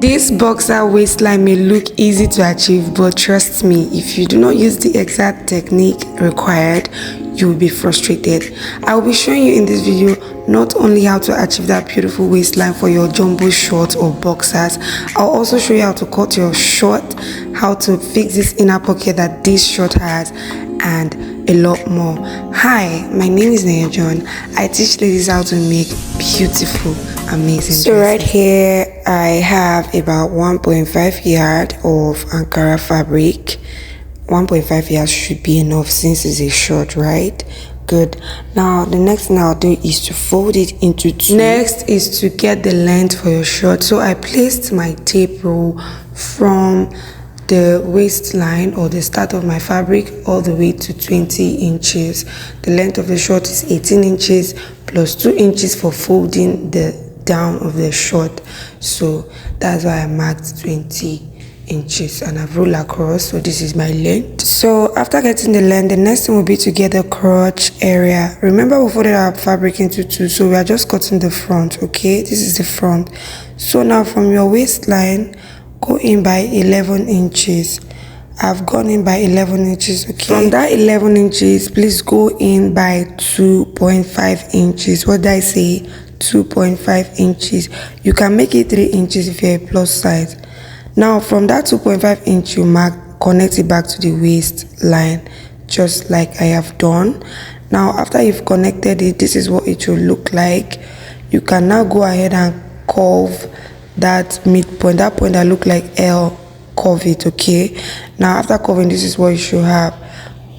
This boxer waistline may look easy to achieve, but trust me, if you do not use the exact technique required, you will be frustrated. I will be showing you in this video not only how to achieve that beautiful waistline for your jumbo shorts or boxers, I'll also show you how to cut your short, how to fix this inner pocket that this short has, and a lot more. Hi, my name is Naya John. I teach ladies how to make beautiful, amazing dresses. So right here I have about 1.5 yard of Ankara fabric. 1.5 yards should be enough since it's a short, right? Good. Now the next thing I'll do is to fold it into two. Next is to get the length for your short. So I placed my tape roll from the waistline or the start of my fabric all the way to 20 inches. The length of the short is 18 inches plus 2 inches for folding the down of the short. So that's why I marked 20 inches and I've rolled across. So this is my length. So after getting the length, the next thing will be to get the crotch area. Remember, we folded our fabric into two, so we are just cutting the front. Okay, this is the front. So now from your waistline, go in by 11 inches. I've gone in by 11 inches. Okay, from that 11 inches, please go in by 2.5 inches. What did I say? 2.5 inches. You can make it 3 inches if you're a plus size. Now from that 2.5 inch you mark, connect it back to the waistline just like I have done. Now after you've connected it, this is what it will look like. You can now go ahead and curve that midpoint, that point that look like L, curve it. Okay, now after curving, this is what you should have.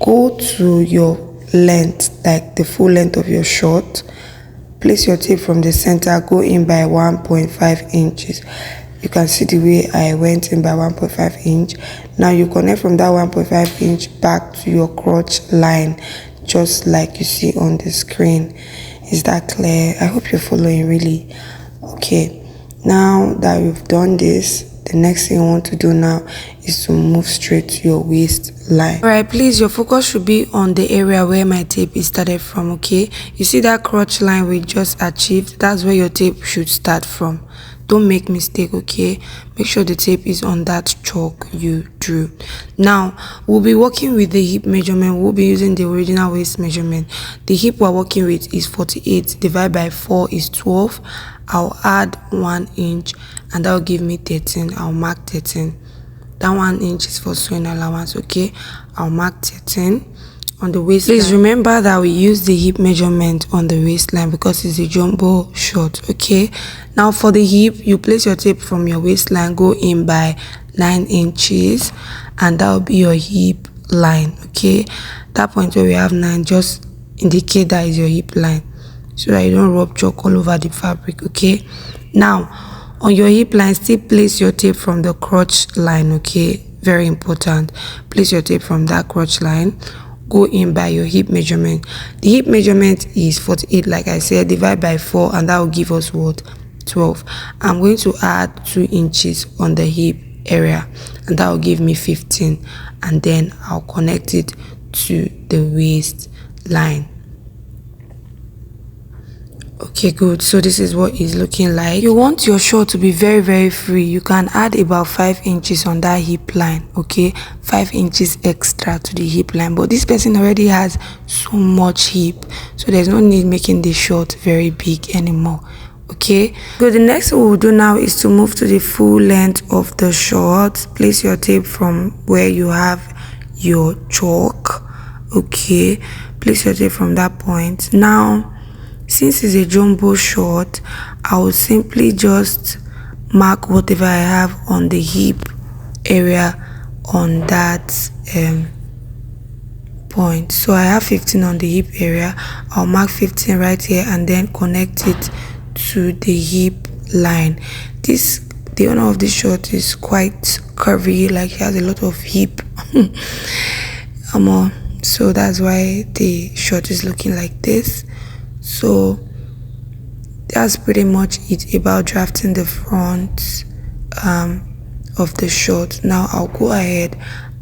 Go to your length, like the full length of your short, place your tape from the center, go in by 1.5 inches. You can see the way I went in by 1.5 inch. Now you connect from that 1.5 inch back to your crotch line, just like you see on the screen. Is that clear? I hope you're following really. Okay, now that we've done this, the next thing you want to do now is to move straight to your waistline. Alright, please, your focus should be on the area where my tape is started from. Okay, you see that crotch line we just achieved? That's where your tape should start from. Don't make mistake. Okay, make sure the tape is on that chalk you drew. Now we'll be working with the hip measurement. We'll be using the original waist measurement. The hip we're working with is 48 divided by 4 is 12. I'll add 1 inch and that will give me 13. I'll mark 13. That 1 inch is for sewing allowance. Okay, I'll mark 13 on the waistline. Please remember that we use the hip measurement on the waistline because it's a jumbo short. Okay, now for the hip, you place your tape from your waistline, go in by 9 inches and that will be your hip line. Okay, that point where we have 9, just indicate that is your hip line so that you don't rub chalk all over the fabric. Okay, now on your hip line, still place your tape from the crotch line. Okay, very important, place your tape from that crotch line, go in by your hip measurement. The hip measurement is 48, like I said, divide by 4 and that will give us what? 12. I'm going to add 2 inches on the hip area and that will give me 15, and then I'll connect it to the waistline. Okay, good. So this is what it's looking like. You want your short to be very free, you can add about 5 inches on that hip line. Okay, 5 inches extra to the hip line, but this person already has so much hip, so there's no need making the short very big anymore. Okay, so the next thing we'll do now is to move to the full length of the short. Place your tape from where you have your chalk. Okay, place your tape from that point. Now since it's a jumbo short, I will simply just mark whatever I have on the hip area on that point. So I have 15 on the hip area. I'll mark 15 right here and then connect it to the hip line. The owner of this short is quite curvy, like he has a lot of hip. So that's why the short is looking like this. So that's pretty much it about drafting the front of the short. Now I'll go ahead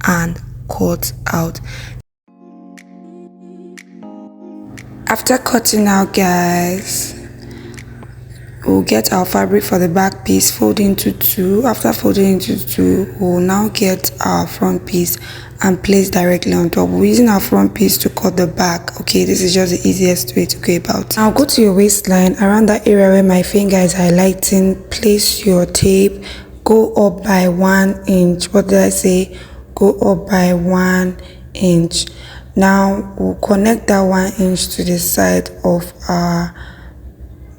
and cut out. After cutting out, guys, we'll get our fabric for the back piece, fold into two. After folding into two, we'll now get our front piece and place directly on top. We're using our front piece to cut the back. Okay, this is just the easiest way to go about it. Now go to your waistline, around that area where my finger is highlighting, place your tape, go up by 1 inch. What did I say? Go up by 1 inch. Now we'll connect that 1 inch to the side of our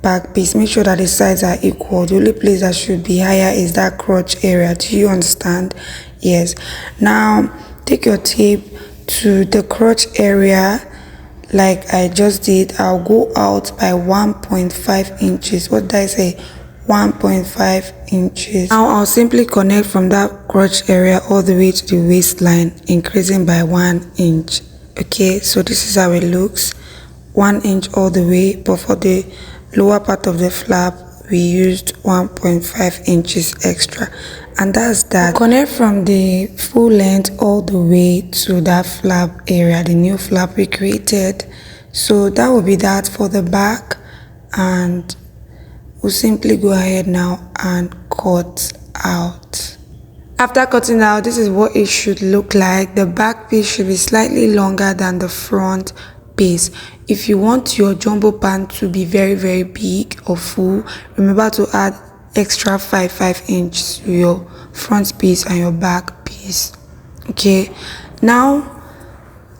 back piece. Make sure that the sides are equal. The only place that should be higher is that crotch area. Do you understand? Yes. Now take your tape to the crotch area like I just did. I'll go out by 1.5 inches. What did I say? 1.5 inches. Now I'll simply connect from that crotch area all the way to the waistline, increasing by 1 inch. Okay, so this is how it looks. 1 inch all the way, but for the lower part of the flap we used 1.5 inches extra, and that's that. Connect from the full length all the way to that flap area, the new flap we created. So that will be that for the back, and we'll simply go ahead now and cut out. After cutting out, this is what it should look like. The back piece should be slightly longer than the front piece. If you want your jumbo pant to be very big or full, remember to add extra 5 inches to your front piece and your back piece. Okay, now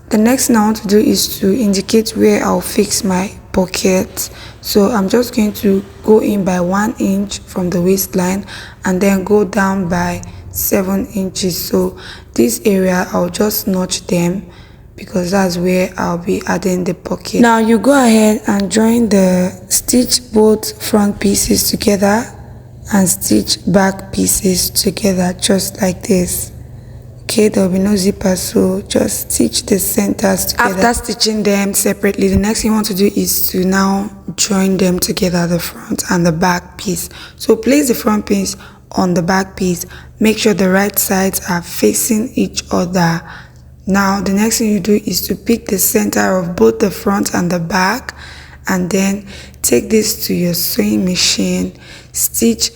the next thing I want to do is to indicate where I'll fix my pocket. So I'm just going to go in by 1 inch from the waistline and then go down by 7 inches. So this area I'll just notch them because that's where I'll be adding the pocket. Now you go ahead and join stitch both front pieces together and stitch back pieces together just like this. Okay, there will be no zipper, so just stitch the centers together. After stitching them separately, the next thing you want to do is to now join them together, the front and the back piece. So place the front piece on the back piece. Make sure the right sides are facing each other. Now the next thing you do is to pick the center of both the front and the back, and then take this to your sewing machine, stitch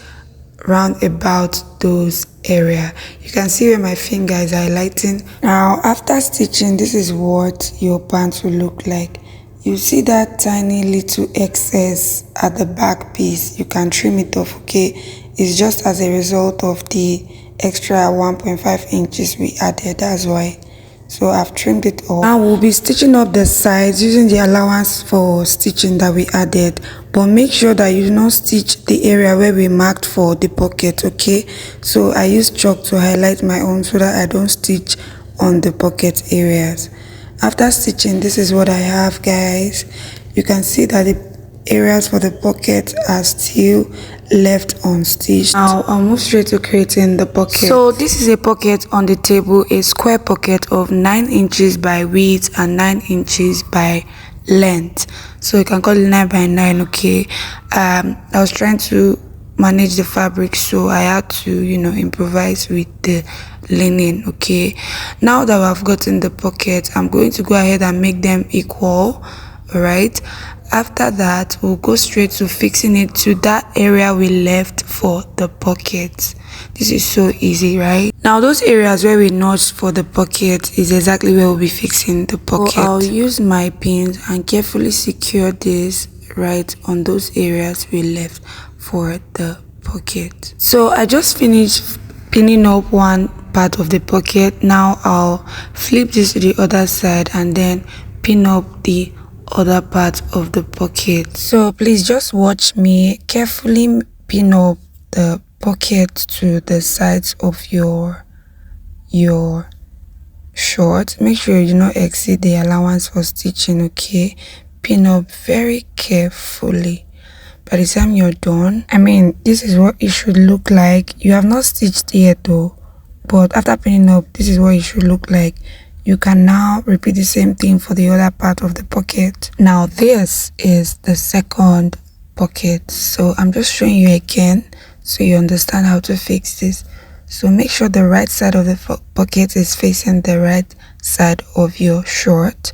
round about those area. You can see where my finger is highlighting. Now after stitching, this is what your pants will look like. You see that tiny little excess at the back piece, you can trim it off. Okay, it's just as a result of the extra 1.5 inches we added, that's why. So I've trimmed it off. Now we'll be stitching up the sides using the allowance for stitching that we added, but make sure that you do not stitch the area where we marked for the pocket. Okay, so I use chalk to highlight my own so that I don't stitch on the pocket areas. After stitching, this is what I have, guys. You can see that the areas for the pocket are still left unstitched. Now I'll move straight to creating the pocket. So this is a pocket on the table, a square pocket of 9 inches by width and 9 inches by length. So you can call it 9 by 9. Okay, I was trying to manage the fabric, so I had to improvise with the linen. Okay, now that I've gotten the pocket, I'm going to go ahead and make them equal. All right, after that we'll go straight to fixing it to that area we left for the pocket. This is so easy, right? Now those areas where we notched for the pocket is exactly where we'll be fixing the pocket. So I'll use my pins and carefully secure this right on those areas we left for the pocket. So I just finished pinning up one part of the pocket. Now I'll flip this to the other side and then pin up the other part of the pocket. So please just watch me carefully pin up the pocket to the sides of your short. Make sure you do not exceed the allowance for stitching. Okay, pin up very carefully. By the time you're done, this is what it should look like. You have not stitched yet though, but after pinning up, this is what it should look like. You can now repeat the same thing for the other part of the pocket. Now this is the second pocket, so I'm just showing you again so you understand how to fix this. So make sure the right side of the pocket is facing the right side of your short.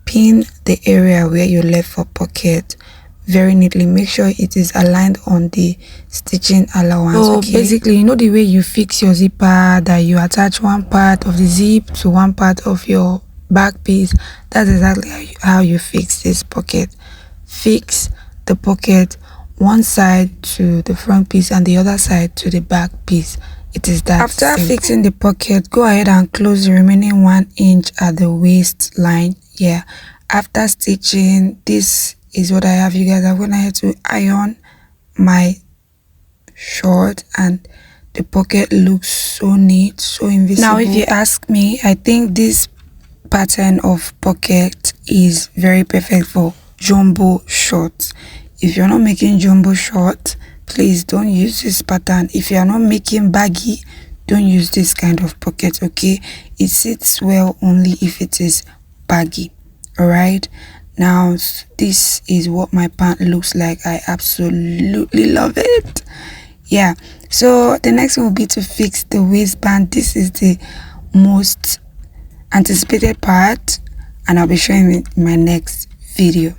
Pin the area where you left for pocket very neatly. Make sure it is aligned on the stitching allowance. So basically, you know the way you fix your zipper, that you attach one part of the zip to one part of your back piece. That's exactly how you fix this pocket. Fix the pocket one side to the front piece and the other side to the back piece. It is that after simple. Fixing the pocket, go ahead and close the remaining 1 inch at the waistline. Yeah, after stitching, this is what I have. You guys, I'm gonna have to iron my short, and the pocket looks so neat, so invisible. Now if you ask me, I think this pattern of pocket is very perfect for jumbo shorts. If you're not making jumbo shorts, please don't use this pattern. If you're not making baggy, don't use this kind of pocket, okay? It sits well only if it is baggy. All right, now this is what my pant looks like. I absolutely love it. Yeah, so the next one will be to fix the waistband. This is the most anticipated part, and I'll be showing it in my next video.